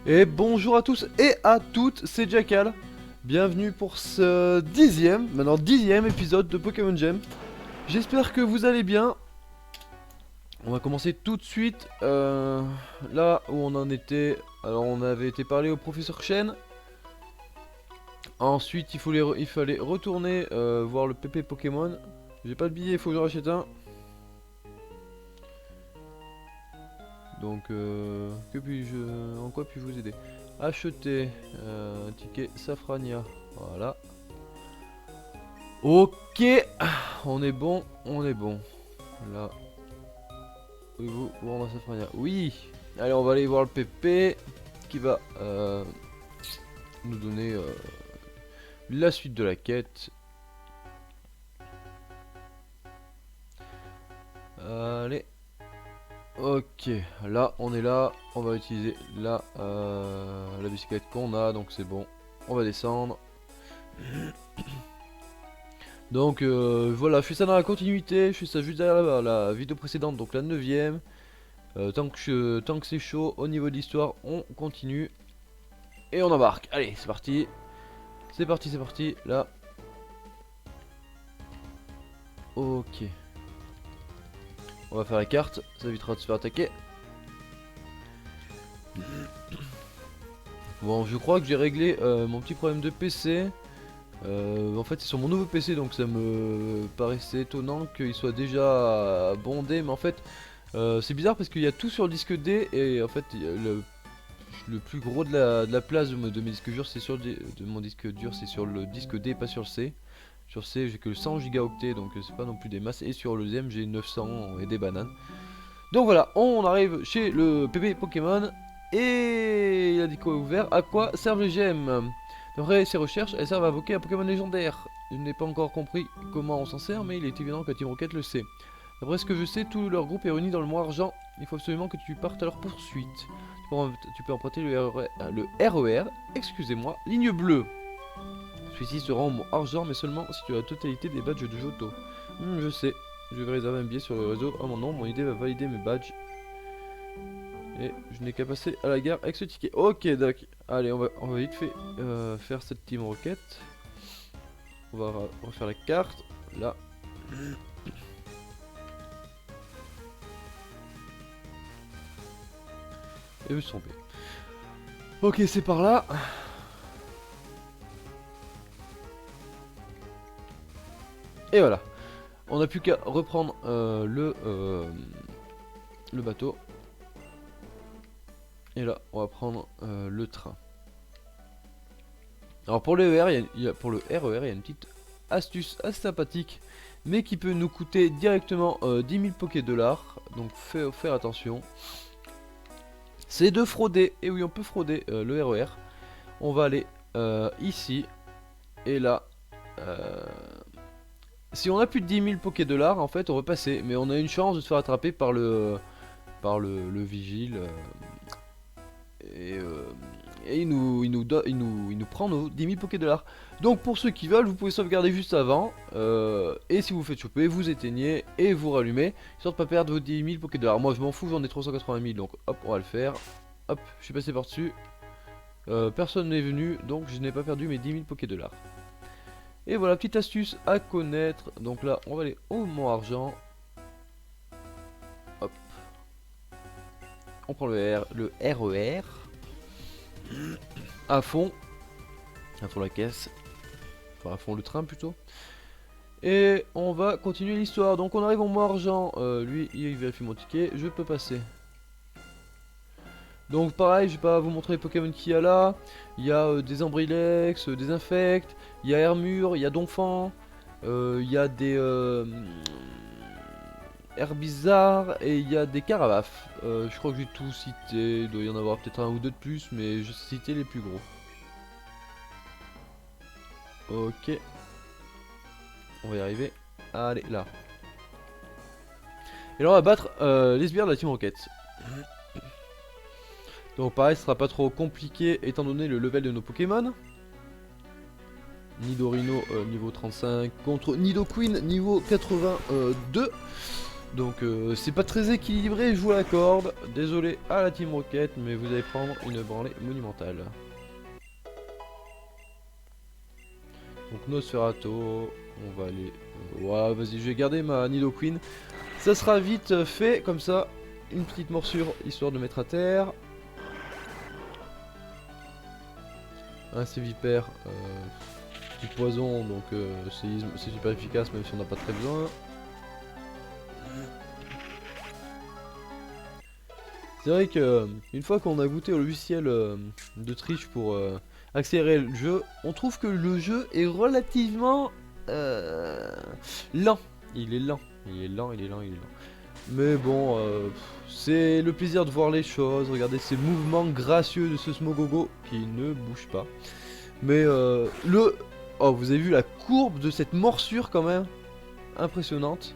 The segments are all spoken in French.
Et bonjour à tous et à toutes, c'est Jackal. Bienvenue pour ce dixième épisode de Pokémon Gem. J'espère que vous allez bien. On va commencer tout de suite là où on en était. Alors on avait été parler au professeur Chen. Ensuite il fallait retourner voir le PP Pokémon. J'ai pas de billet, il faut que j'en rachète un. Donc en quoi puis-je vous aider? Acheter un ticket Safrania. Voilà. Ok, on est bon, on est bon. Là, pouvez-vous vendre à Safrania? Oui. Allez, on va aller voir le PP qui va nous donner la suite de la quête. Allez. Ok, là on est là, on va utiliser la bicyclette qu'on a, donc c'est bon. On va descendre. Donc voilà, je fais ça dans la continuité, je fais ça juste derrière la vidéo précédente, donc la 9ème. Tant que c'est chaud, au niveau de l'histoire, on continue. Et on embarque, allez c'est parti. C'est parti, c'est parti, là. Ok. On va faire la carte, ça évitera de se faire attaquer. Bon, je crois que j'ai réglé mon petit problème de PC. En fait c'est sur mon nouveau PC, donc ça me paraissait étonnant qu'il soit déjà bondé. Mais en fait c'est bizarre parce qu'il y a tout sur le disque D. Et en fait le plus gros de la place de mes disques durs c'est sur de mon disque dur, c'est sur le disque D, pas sur le C. Sur C j'ai que le 100 gigaoctets, donc c'est pas non plus des masses. Et sur le deuxième j'ai 900 et des bananes. Donc voilà, on arrive chez le PB Pokémon. Et il a dit quoi ouvert. À quoi servent les gemmes? D'après ses recherches, elles servent à invoquer un Pokémon légendaire. Je n'ai pas encore compris comment on s'en sert, mais il est évident que Team Rocket le sait. D'après ce que je sais, tout leur groupe est réuni dans le Mont Argent. Il faut absolument que tu partes à leur poursuite. Tu peux emprunter le RER, excusez-moi, ligne bleue. Celui-ci se rend au Mont Argent, mais seulement si tu as la totalité des badges de Johto. Je sais, je vais réserver un billet sur le réseau à mon nom, mon idée va valider mes badges. Et je n'ai qu'à passer à la gare avec ce ticket. Ok, doc. Allez, on va vite fait faire cette Team Rocket. On va refaire la carte. Là. Et me tomber. Ok, c'est par là. Et voilà. On n'a plus qu'à reprendre le bateau. Et là, on va prendre le train. Alors pour le RER, il y a une petite astuce assez sympathique, mais qui peut nous coûter directement 10 000 Poké-dollars. Donc faire attention. C'est de frauder. Et oui, on peut frauder le RER. On va aller ici. Et là, si on a plus de 10 000 Poké-dollars, en fait, on va passer. Mais on a une chance de se faire attraper par le vigile. Et il nous prend nos 10 000 Poké-dollars. Donc pour ceux qui veulent, vous pouvez sauvegarder juste avant. Et si vous faites choper, vous éteignez et vous rallumez, histoire de pas perdre vos 10 000 Poké-dollars. Moi je m'en fous, j'en ai 380 000, donc hop, on va le faire. Hop, je suis passé par-dessus. Personne n'est venu, donc je n'ai pas perdu mes 10 000 Poké-dollars. Et voilà, petite astuce à connaître. Donc là, on va aller au Mont Argent. Hop. On prend le RER. À fond la caisse, enfin à fond le train plutôt. Et on va continuer l'histoire. Donc on arrive au Mont Argent. Lui il vérifie mon ticket, je peux passer. Donc pareil, je vais pas vous montrer les Pokémon qu'il y a là. Il y a des Ambrilex, des Infect, il y a Hermure, il y a Donphan, il y a des Herbizarre et il y a des Caravaf. Je crois que j'ai tout cité, il doit y en avoir peut-être un ou deux de plus, mais je citais les plus gros. Ok. On va y arriver. Allez, là. Et là, on va battre les sbires de la Team Rocket. Donc pareil, ce sera pas trop compliqué étant donné le level de nos Pokémon. Nidorino niveau 35 contre Nidoqueen niveau 82. Donc c'est pas très équilibré, je vous l'accorde. Désolé à la Team Rocket, mais vous allez prendre une branlée monumentale. Donc Nosferatu, on va aller... Ouais, vas-y, je vais garder ma Nidoqueen. Ça sera vite fait, comme ça. Une petite morsure, histoire de mettre à terre. Un Sévipère, petit poison, donc c'est super efficace, même si on n'a pas très besoin. C'est vrai que une fois qu'on a goûté au logiciel de triche pour accélérer le jeu, on trouve que le jeu est relativement lent. Il est lent, il est lent, il est lent, il est lent. Mais bon, c'est le plaisir de voir les choses. Regardez ces mouvements gracieux de ce Smogogo qui ne bouge pas. Mais oh, vous avez vu la courbe de cette morsure quand même. Impressionnante.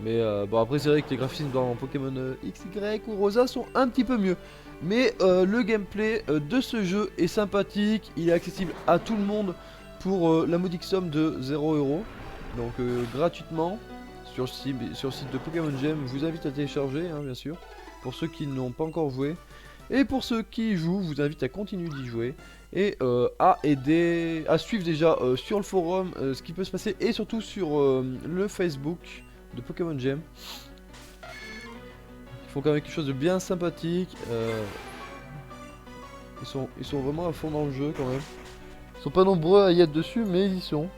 Mais bon, après c'est vrai que les graphismes dans Pokémon XY ou Rosa sont un petit peu mieux. Mais le gameplay de ce jeu est sympathique, il est accessible à tout le monde pour la modique somme de 0€. Donc gratuitement sur le site de Pokémon Gem. Je vous invite à télécharger, hein, bien sûr, pour ceux qui n'ont pas encore joué. Et pour ceux qui y jouent, je vous invite à continuer d'y jouer. Et à suivre déjà sur le forum ce qui peut se passer. Et surtout sur le Facebook de Pokémon Gem. Ils font quand même quelque chose de bien sympathique. Ils sont vraiment à fond dans le jeu quand même. Ils sont pas nombreux à y être dessus, mais ils y sont.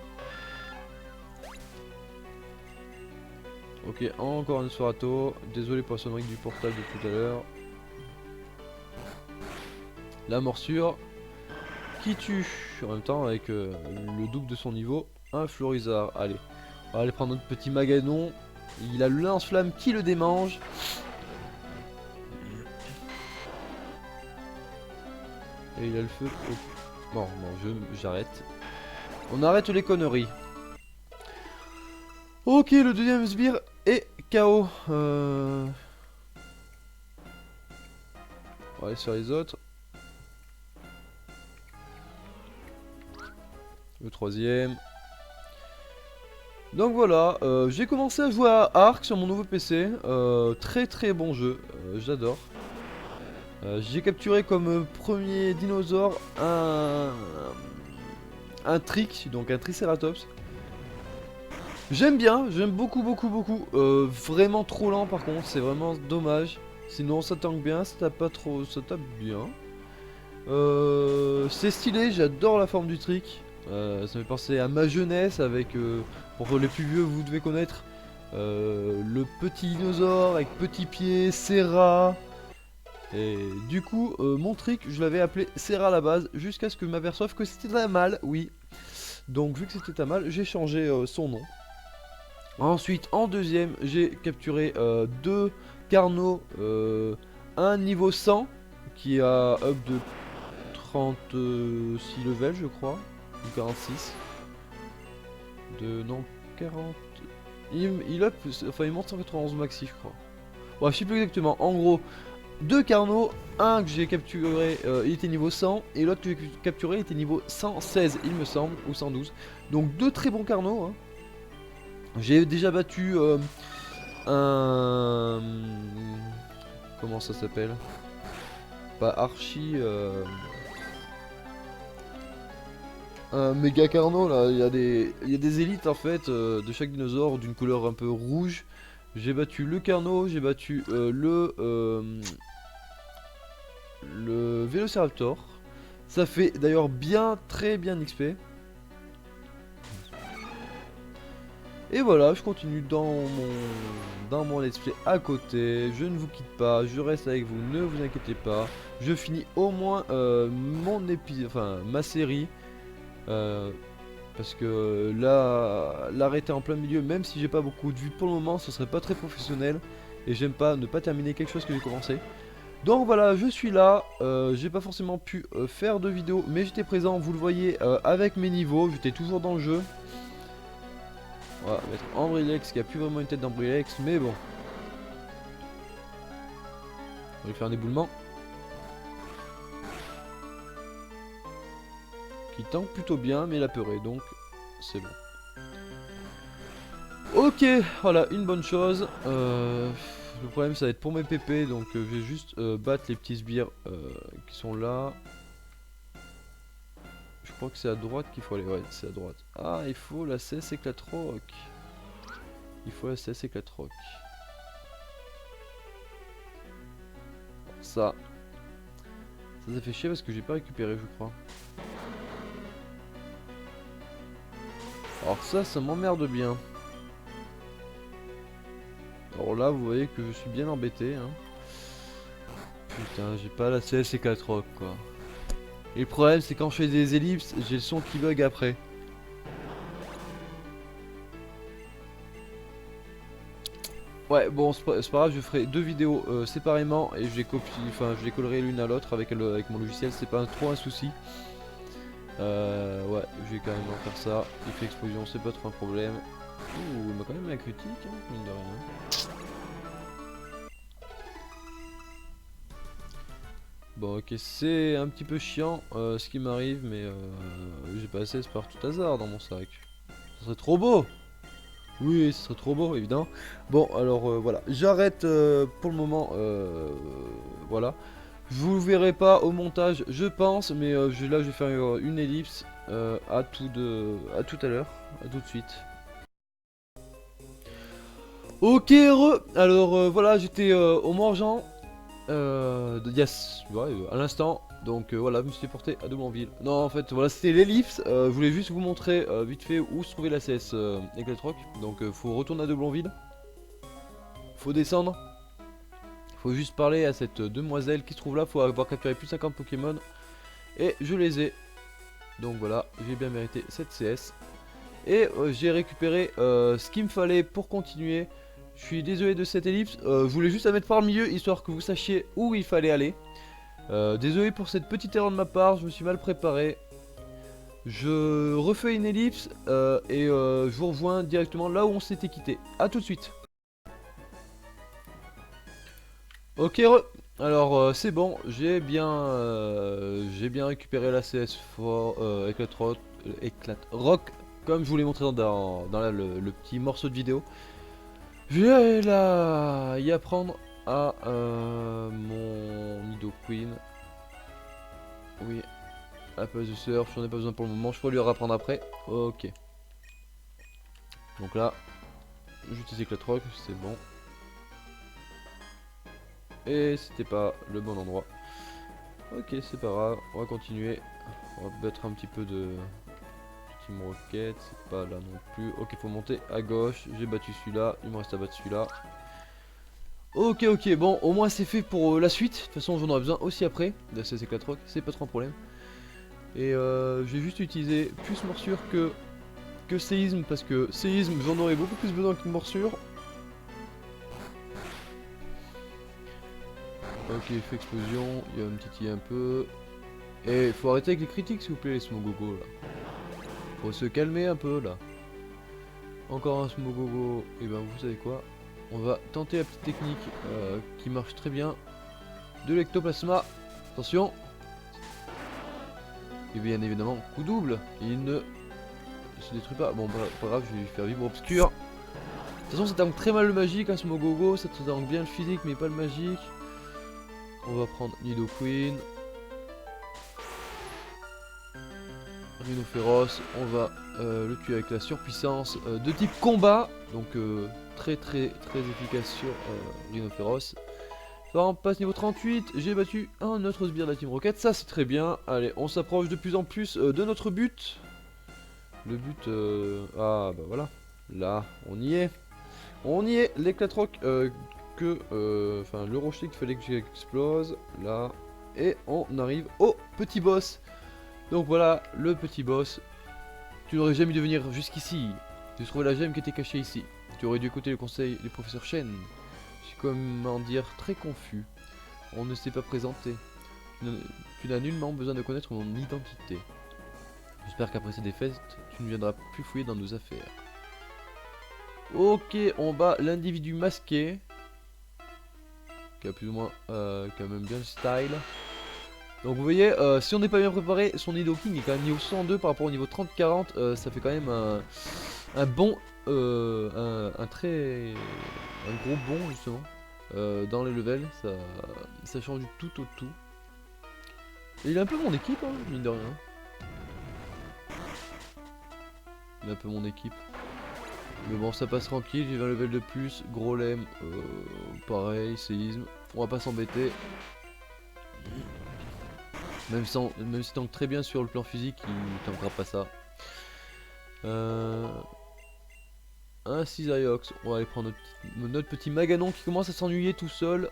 Ok, encore une Sorato. Désolé pour la sonnerie du portable de tout à l'heure. La morsure qui tue. En même temps, avec le double de son niveau, un Florizard. Allez, on va aller prendre notre petit Maganon. Il a le lance-flamme qui le démange. Et il a le feu. Oh. Bon, j'arrête. On arrête les conneries. Ok, le deuxième sbire est KO. On va aller sur les autres. Le troisième. Donc voilà, j'ai commencé à jouer à Ark sur mon nouveau PC. Très très bon jeu, j'adore. J'ai capturé comme premier dinosaure un Trick, donc un Triceratops. J'aime bien, j'aime beaucoup beaucoup beaucoup. Vraiment trop lent par contre, c'est vraiment dommage. Sinon ça tank bien, ça tape pas trop, ça tape bien. C'est stylé, j'adore la forme du Trick. Ça me fait penser à ma jeunesse avec, pour les plus vieux vous devez connaître, le petit dinosaure avec petits pieds, Serra. Et du coup mon Trick je l'avais appelé Serra à la base jusqu'à ce que je m'aperçoive que c'était un mâle, oui. Donc vu que c'était un mâle j'ai changé son nom. Ensuite en deuxième j'ai capturé deux Carnot, un niveau 100 qui a up de 36 levels je crois. Ou 46. Non, 40. Il up, enfin il monte 191 maxi je crois. Bon, je sais plus exactement. En gros, deux Carnot, un que j'ai capturé, il était niveau 100, et l'autre que j'ai capturé, il était niveau 116, il me semble, ou 112. Donc deux très bons Carnot. Hein. J'ai déjà battu un... Comment ça s'appelle? Pas Archie... Un méga Carnot là, il y a des élites en fait de chaque dinosaure d'une couleur un peu rouge. J'ai battu le Carnot, j'ai battu le Vélociraptor. Ça fait d'ailleurs très bien XP. Et voilà, je continue dans mon let's play à côté. Je ne vous quitte pas, je reste avec vous, ne vous inquiétez pas. Je finis au moins ma série. Parce que là, l'arrêter en plein milieu, même si j'ai pas beaucoup de vues pour le moment, ce serait pas très professionnel. Et j'aime pas ne pas terminer quelque chose que j'ai commencé. Donc voilà, je suis là. J'ai pas forcément pu faire de vidéo, mais j'étais présent, vous le voyez, avec mes niveaux. J'étais toujours dans le jeu. On va mettre Ambrilex qui a plus vraiment une tête d'Ambrilex, mais bon. On va lui faire un éboulement. Qui tank plutôt bien, mais il a peuré, donc c'est bon. Ok, voilà, une bonne chose. Le problème ça va être pour mes PP, donc je vais juste battre les petits sbires qui sont là. Je crois que c'est à droite qu'il faut aller, ouais c'est à droite. Ah, il faut la CS éclate rock. Il faut la CS éclate rock. Ça fait chier parce que j'ai pas récupéré je crois. Alors ça m'emmerde bien. Alors là vous voyez que je suis bien embêté hein. Putain j'ai pas la CS et 4 rock quoi. Et le problème c'est quand je fais des ellipses j'ai le son qui bug après. Ouais bon c'est pas grave, je ferai deux vidéos séparément et je les copie, enfin je les collerai l'une à l'autre avec mon logiciel, c'est pas trop un souci. Ouais je vais quand même en faire ça. Effet explosion c'est pas trop un problème. Ouh il m'a quand même un critique hein, mine de rien. Bon ok c'est un petit peu chiant ce qui m'arrive mais j'ai pas assez par tout hasard dans mon sac. Ce serait trop beau. Oui ce serait trop beau évidemment. Bon alors voilà j'arrête pour le moment voilà. Je vous le verrai pas au montage je pense mais là je vais faire une ellipse à tout à l'heure, à tout de suite. Ok heureux. Alors voilà j'étais au Morgan. Yes, ouais, à l'instant. Donc voilà, je me suis porté à Doublonville. Non, en fait, voilà, c'était l'ellipse. Je voulais juste vous montrer vite fait où se trouvait la CS Éclate Rock. Donc faut retourner à Doublonville. Faut descendre. Faut juste parler à cette demoiselle qui se trouve là. Faut avoir capturé plus de 50 Pokémon. Et je les ai. Donc voilà, j'ai bien mérité cette CS. Et j'ai récupéré ce qu'il me fallait pour continuer. Je suis désolé de cette ellipse. Je voulais juste la mettre par le milieu histoire que vous sachiez où il fallait aller. Désolé pour cette petite erreur de ma part, je me suis mal préparé. Je refais une ellipse et je vous rejoins directement là où on s'était quitté. A tout de suite. Ok, alors c'est bon, j'ai bien récupéré la CS4 Éclate Rock comme je vous l'ai montré dans le petit morceau de vidéo. Je vais là y apprendre à mon Nidoqueen. Oui, à la place de surf, j'en ai pas besoin pour le moment, je pourrais lui apprendre après. Ok. Donc là, j'utilise Éclate Rock, c'est bon. Et c'était pas le bon endroit. Ok, c'est pas grave, on va continuer. On va mettre un petit peu de Team Rocket, c'est pas là non plus. Ok, faut monter à gauche, j'ai battu celui-là, il me reste à battre celui-là. Ok, ok, bon, au moins c'est fait pour la suite. De toute façon, j'en aurai besoin aussi après. De ces Éclate Rock, c'est pas trop un problème. Et j'ai juste utilisé plus morsure que séisme parce que séisme j'en aurais beaucoup plus besoin qu'une morsure. Ok, effet explosion, il va me titiller un peu. Et faut arrêter avec les critiques s'il vous plaît les Smogogo là. Faut se calmer un peu là. Encore un Smogogo, et ben vous savez quoi, on va tenter la petite technique qui marche très bien. De l'ectoplasma, attention. Et bien évidemment, coup double, il ne se détruit pas. Bon, pas grave, je vais lui faire vivre obscur. De toute façon, ça tank très mal le magique, hein, ce Mogogo. Ça tank bien le physique, mais pas le magique. On va prendre Nidoqueen. Rhinophéros. On va le tuer avec la surpuissance de type combat. Donc, très efficace sur Rhinophéros. On passe niveau 38, j'ai battu un autre sbire de la Team Rocket, ça c'est très bien. Allez, on s'approche de plus en plus de notre but. Le but, ah bah voilà, là, on y est. On y est, l'éclate rock enfin le rocher qu'il fallait que j'explose, là. Et on arrive au petit boss. Donc voilà, le petit boss. Tu n'aurais jamais dû venir jusqu'ici. Tu trouvais la gemme qui était cachée ici. Tu aurais dû écouter le conseil du professeur Shen. Comment dire, très confus. On ne s'est pas présenté. Tu n'as nullement besoin de connaître mon identité. J'espère qu'après ces défaites, tu ne viendras plus fouiller dans nos affaires. Ok, on bat l'individu masqué. Qui a plus ou moins quand même bien le style. Donc vous voyez, si on n'est pas bien préparé, son Nidoking est quand même niveau 102 par rapport au niveau 30-40. Ça fait quand même un bon, un très, un gros bond justement dans les levels, ça change du tout au tout. Et il a un peu mon équipe, hein, mine de rien. Il a un peu mon équipe. Mais bon, ça passe tranquille, j'ai 20 levels de plus, gros lemme, pareil, séisme, on va pas s'embêter. Même si tank très bien sur le plan physique, il tankera pas ça. Un Cisaiox, on va aller prendre notre petit Maganon qui commence à s'ennuyer tout seul.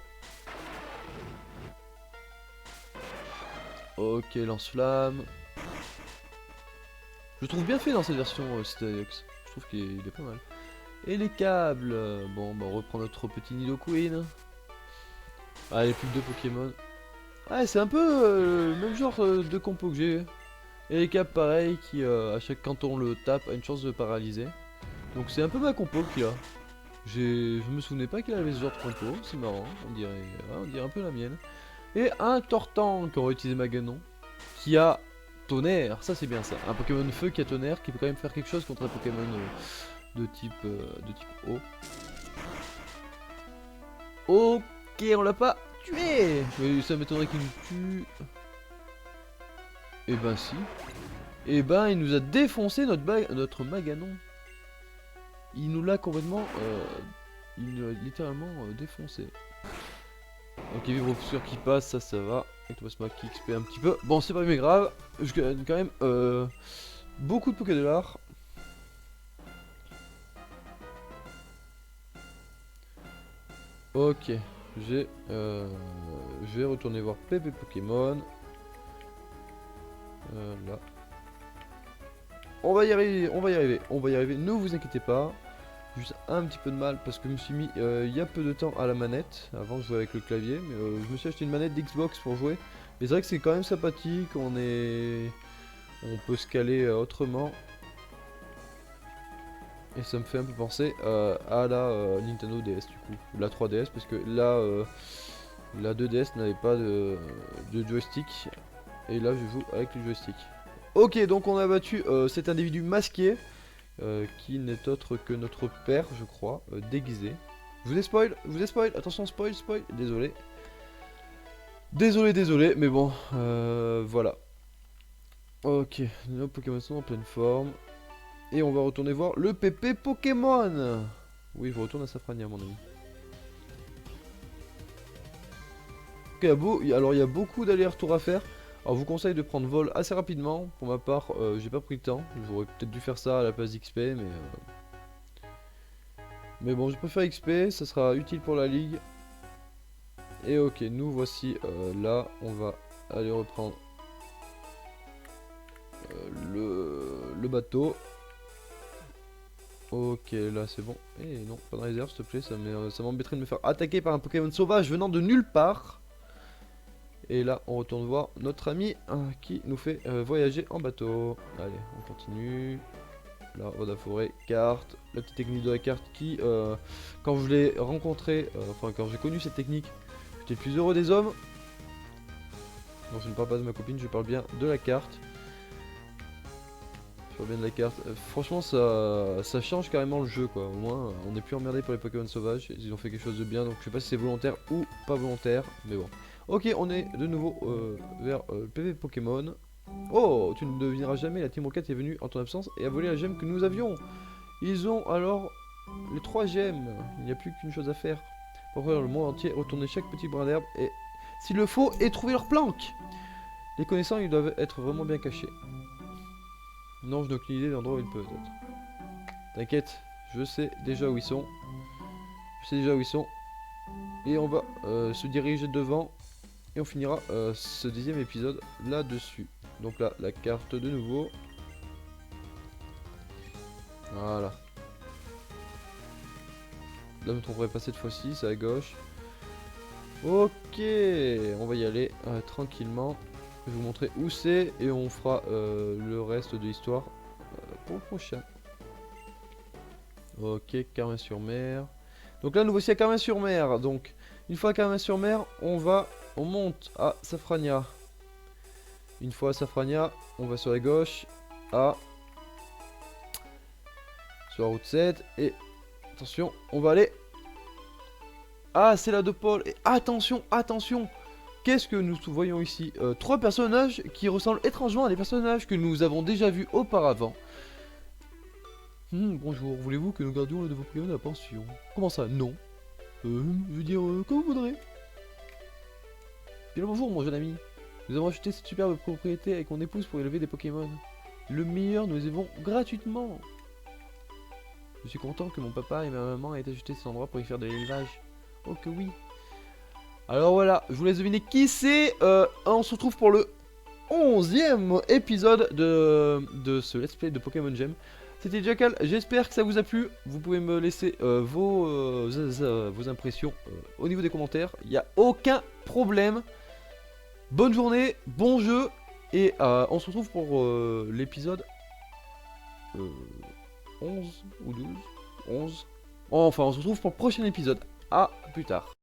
Ok, lance-flamme. Je trouve bien fait dans cette version Cisaiox, je trouve qu'il est pas mal. Et les câbles, bon bah on reprend notre petit Nidoqueen. Allez, plus que 2 Pokémon. Ah, c'est un peu le même genre de compo que j'ai. Et les câbles pareil qui à chaque quand on le tape a une chance de paralyser. Donc c'est un peu ma compo qu'il a. Je me souvenais pas qu'il avait ce genre de compo, c'est marrant, on dirait un peu la mienne. Et un Tortank, on va utiliser Maganon, qui a tonnerre, ça c'est bien ça. Un Pokémon feu qui a tonnerre, qui peut quand même faire quelque chose contre un Pokémon de type eau. Ok, on l'a pas tué. Mais ça m'étonnerait qu'il nous tue. Et ben si. Et ben il nous a défoncé notre Maganon. Il nous l'a complètement, il nous l'a littéralement défoncé. Ok, vibro-fissure qui passe, ça va. Ectoplasma qui XP un petit peu. Bon, c'est pas mais grave. Je gagne quand même beaucoup de Pokédollars. Ok, je vais retourner voir Pépé Pokémon. Là. On va y arriver, on va y arriver, on va y arriver. Ne vous inquiétez pas. Juste un petit peu de mal parce que je me suis mis il y a peu de temps à la manette. Avant je jouais avec le clavier, mais je me suis acheté une manette d'Xbox pour jouer. Mais c'est vrai que c'est quand même sympathique, on peut se caler autrement. Et ça me fait un peu penser à la Nintendo DS du coup, la 3DS, parce que là la 2DS n'avait pas de joystick. Et là je joue avec le joystick. Ok, donc on a battu cet individu masqué. Qui n'est autre que notre père, je crois, déguisé. Je vous ai spoil, attention, spoil, désolé. Désolé, mais bon, voilà. Ok, nos Pokémon sont en pleine forme. Et on va retourner voir le PP Pokémon. Oui, je retourne à Safrania, mon ami. Ok, alors il y a beaucoup d'allers-retours à faire. Alors je vous conseille de prendre vol assez rapidement. Pour ma part, j'ai pas pris le temps. J'aurais peut-être dû faire ça à la place d'XP, mais bon, je préfère XP, ça sera utile pour la ligue. Et ok, nous voici là, on va aller reprendre le bateau. Ok, là c'est bon. Eh non, pas de réserve s'il te plaît, ça m'embêterait de me faire attaquer par un Pokémon sauvage venant de nulle part. Et là, on retourne voir notre ami qui nous fait voyager en bateau. Allez, on continue. Là, on a forêt, carte, la petite technique de la carte qui, quand je l'ai rencontré, enfin quand j'ai connu cette technique, j'étais le plus heureux des hommes. Non, je ne parle pas de ma copine, je parle bien de la carte. Je parle bien de la carte. Franchement, ça change carrément le jeu, quoi. Au moins, on n'est plus emmerdé pour les Pokémon sauvages. Ils ont fait quelque chose de bien, donc je sais pas si c'est volontaire ou pas volontaire, mais bon. Ok, on est de nouveau vers PV Pokémon. Oh, tu ne devineras jamais, la Team Rocket est venue en ton absence et a volé la gemme que nous avions. Ils ont alors les 3 gemmes. Il n'y a plus qu'une chose à faire. Parcourir le monde entier, retourner chaque petit brin d'herbe et, s'il le faut, et trouver leur planque. Les connaissants, ils doivent être vraiment bien cachés. Non, je n'ai aucune idée de l'endroit où ils peuvent être. T'inquiète, je sais déjà où ils sont. Je sais déjà où ils sont. Et on va se diriger devant. Et on finira ce 10e épisode là-dessus. Donc là, la carte de nouveau. Voilà. Là, je ne me trouverai pas cette fois-ci, c'est à gauche. Ok, on va y aller tranquillement. Je vais vous montrer où c'est et on fera le reste de l'histoire pour le prochain. Ok, Carmin-sur-Mer. Donc là, nous voici à Carmin-sur-Mer. Donc, une fois à Carmin-sur-Mer, on monte à Safrania. Une fois à Safrania, on va sur la gauche à sur la route 7. Et attention, on va aller... Ah, c'est la de Paul. Et attention, attention. Qu'est-ce que nous voyons ici? Trois personnages qui ressemblent étrangement à des personnages que nous avons déjà vus auparavant. Bonjour, voulez-vous que nous gardions le de vos Pokémon à la pension? Comment ça? Non. Je veux dire, comme vous voudrez. Bien le bonjour, mon jeune ami. Nous avons acheté cette superbe propriété avec mon épouse pour élever des Pokémon. Le meilleur, nous les élevons gratuitement. Je suis content que mon papa et ma maman aient acheté cet endroit pour y faire de l'élevage. Oh que oui. Alors voilà, je vous laisse deviner qui c'est. On se retrouve pour le 11e épisode de ce let's play de Pokémon Gem. C'était Jackal, j'espère que ça vous a plu. Vous pouvez me laisser vos impressions au niveau des commentaires. Il n'y a aucun problème. Bonne journée, bon jeu. Et on se retrouve pour l'épisode 11 ou 12 11. Enfin, on se retrouve pour le prochain épisode. À plus tard.